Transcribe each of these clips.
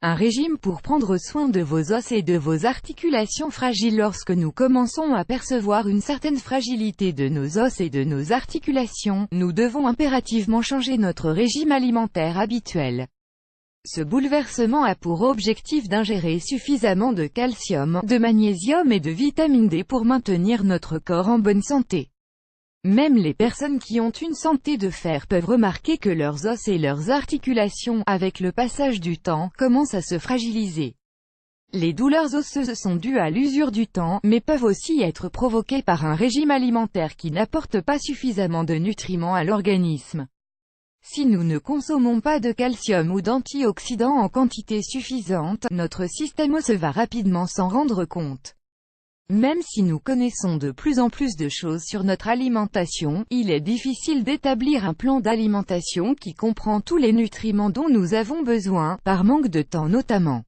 Un régime pour prendre soin de vos os et de vos articulations fragiles. Lorsque nous commençons à percevoir une certaine fragilité de nos os et de nos articulations, nous devons impérativement changer notre régime alimentaire habituel. Ce bouleversement a pour objectif d'ingérer suffisamment de calcium, de magnésium et de vitamine D pour maintenir notre corps en bonne santé. Même les personnes qui ont une santé de fer peuvent remarquer que leurs os et leurs articulations, avec le passage du temps, commencent à se fragiliser. Les douleurs osseuses sont dues à l'usure du temps, mais peuvent aussi être provoquées par un régime alimentaire qui n'apporte pas suffisamment de nutriments à l'organisme. Si nous ne consommons pas de calcium ou d'antioxydants en quantité suffisante, notre système osseux va rapidement s'en rendre compte. Même si nous connaissons de plus en plus de choses sur notre alimentation, il est difficile d'établir un plan d'alimentation qui comprend tous les nutriments dont nous avons besoin, par manque de temps notamment.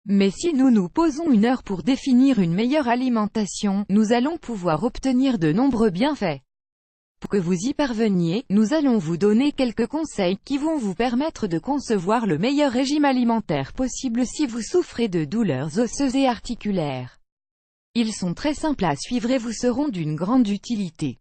Mais si nous nous posons une heure pour définir une meilleure alimentation, nous allons pouvoir obtenir de nombreux bienfaits. Pour que vous y parveniez, nous allons vous donner quelques conseils qui vont vous permettre de concevoir le meilleur régime alimentaire possible si vous souffrez de douleurs osseuses et articulaires. Ils sont très simples à suivre et vous seront d'une grande utilité.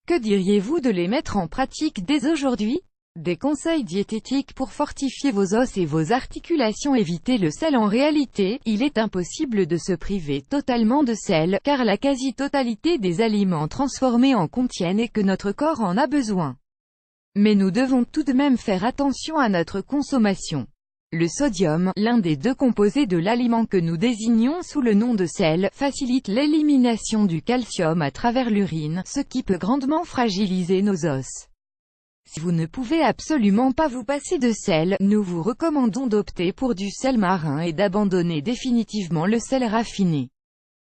Que diriez-vous de les mettre en pratique dès aujourd'hui? Des conseils diététiques pour fortifier vos os et vos articulations. Évitez le sel. En réalité, il est impossible de se priver totalement de sel, car la quasi-totalité des aliments transformés en contiennent et que notre corps en a besoin. Mais nous devons tout de même faire attention à notre consommation. Le sodium, l'un des deux composés de l'aliment que nous désignons sous le nom de sel, facilite l'élimination du calcium à travers l'urine, ce qui peut grandement fragiliser nos os. Si vous ne pouvez absolument pas vous passer de sel, nous vous recommandons d'opter pour du sel marin et d'abandonner définitivement le sel raffiné.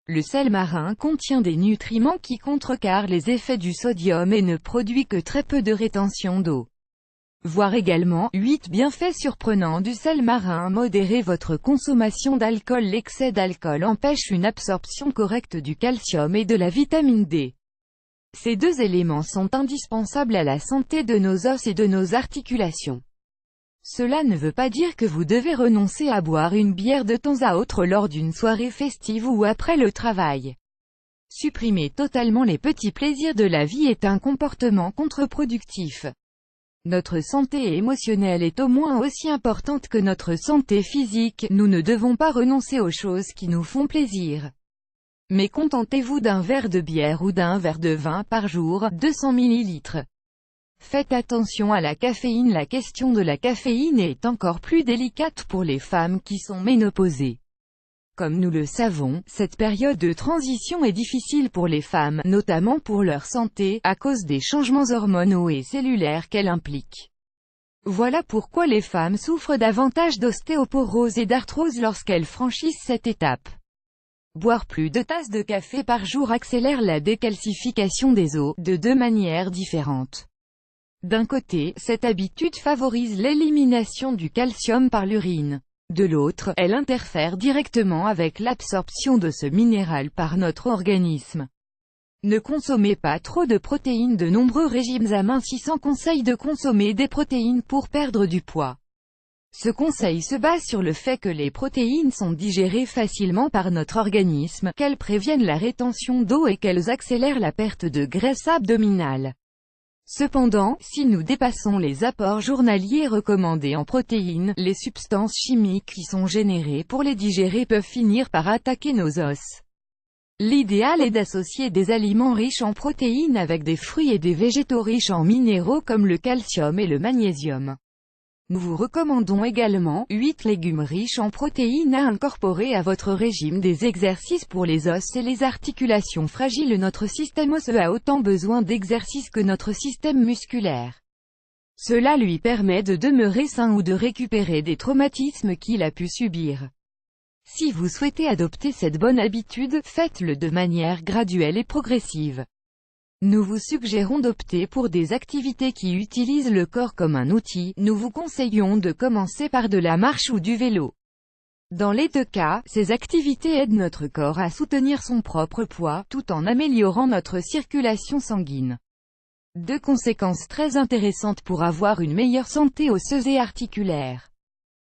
Le sel marin contient des nutriments qui contrecarrent les effets du sodium et ne produit que très peu de rétention d'eau. Voir également 8 bienfaits surprenants du sel marin. Modérez votre consommation d'alcool. L'excès d'alcool empêche une absorption correcte du calcium et de la vitamine D. Ces deux éléments sont indispensables à la santé de nos os et de nos articulations. Cela ne veut pas dire que vous devez renoncer à boire une bière de temps à autre lors d'une soirée festive ou après le travail. Supprimer totalement les petits plaisirs de la vie est un comportement contre-productif. Notre santé émotionnelle est au moins aussi importante que notre santé physique. Nous ne devons pas renoncer aux choses qui nous font plaisir. Mais contentez-vous d'un verre de bière ou d'un verre de vin par jour, 200 ml. Faites attention à la caféine. La question de la caféine est encore plus délicate pour les femmes qui sont ménopausées. Comme nous le savons, cette période de transition est difficile pour les femmes, notamment pour leur santé, à cause des changements hormonaux et cellulaires qu'elle implique. Voilà pourquoi les femmes souffrent davantage d'ostéoporose et d'arthrose lorsqu'elles franchissent cette étape. Boire plus de tasses de café par jour accélère la décalcification des os, de deux manières différentes. D'un côté, cette habitude favorise l'élimination du calcium par l'urine. De l'autre, elle interfère directement avec l'absorption de ce minéral par notre organisme. Ne consommez pas trop de protéines. De nombreux régimes amincissants conseillent de consommer des protéines pour perdre du poids. Ce conseil se base sur le fait que les protéines sont digérées facilement par notre organisme, qu'elles préviennent la rétention d'eau et qu'elles accélèrent la perte de graisse abdominale. Cependant, si nous dépassons les apports journaliers recommandés en protéines, les substances chimiques qui sont générées pour les digérer peuvent finir par attaquer nos os. L'idéal est d'associer des aliments riches en protéines avec des fruits et des végétaux riches en minéraux comme le calcium et le magnésium. Nous vous recommandons également 8 légumes riches en protéines à incorporer à votre régime. Des exercices pour les os et les articulations fragiles. Notre système osseux a autant besoin d'exercices que notre système musculaire. Cela lui permet de demeurer sain ou de récupérer des traumatismes qu'il a pu subir. Si vous souhaitez adopter cette bonne habitude, faites-le de manière graduelle et progressive. Nous vous suggérons d'opter pour des activités qui utilisent le corps comme un outil. Nous vous conseillons de commencer par de la marche ou du vélo. Dans les deux cas, ces activités aident notre corps à soutenir son propre poids, tout en améliorant notre circulation sanguine. Deux conséquences très intéressantes pour avoir une meilleure santé osseuse et articulaire.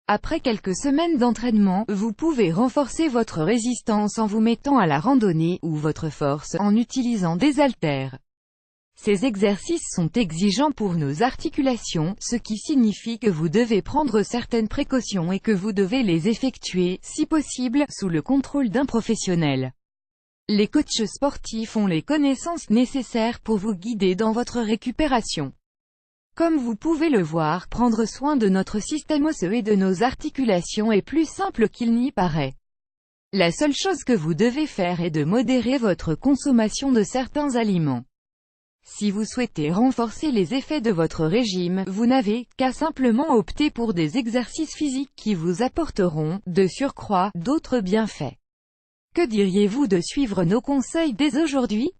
Après quelques semaines d'entraînement, vous pouvez renforcer votre résistance en vous mettant à la randonnée, ou votre force, en utilisant des haltères. Ces exercices sont exigeants pour nos articulations, ce qui signifie que vous devez prendre certaines précautions et que vous devez les effectuer, si possible, sous le contrôle d'un professionnel. Les coachs sportifs ont les connaissances nécessaires pour vous guider dans votre récupération. Comme vous pouvez le voir, prendre soin de notre système osseux et de nos articulations est plus simple qu'il n'y paraît. La seule chose que vous devez faire est de modérer votre consommation de certains aliments. Si vous souhaitez renforcer les effets de votre régime, vous n'avez qu'à simplement opter pour des exercices physiques qui vous apporteront, de surcroît, d'autres bienfaits. Que diriez-vous de suivre nos conseils dès aujourd'hui ?